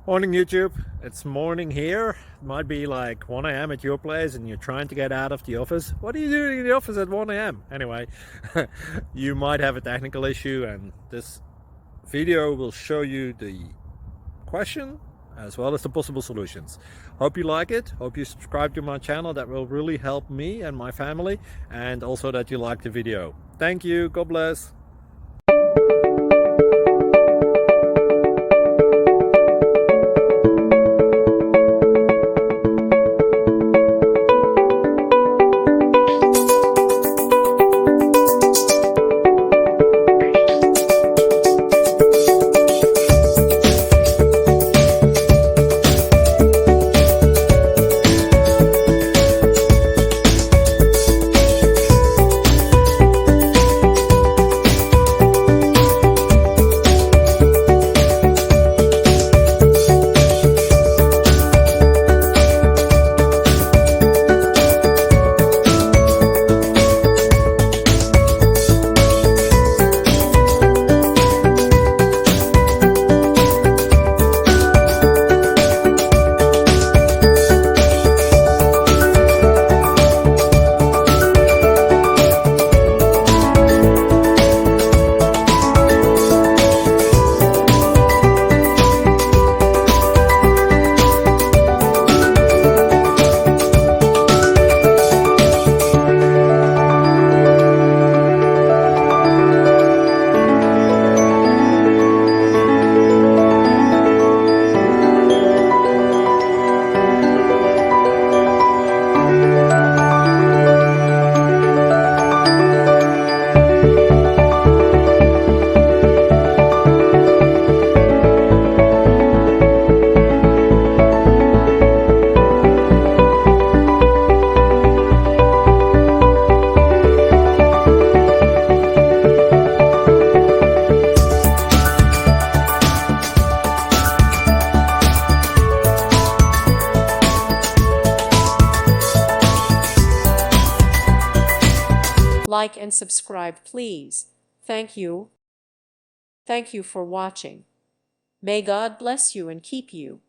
Morning YouTube, it's morning here. It might be like 1 a.m. at your place and you're trying to get out of the office. What are you doing in the office at 1 a.m.? Anyway, you might have a technical issue and this video will show you the question as well as the possible solutions. Hope you like it, hope you subscribe to my channel. That will really help me and my family, and also that you like the video. Thank you, God bless. Like and subscribe, please. Thank you. Thank you for watching. May God bless you and keep you.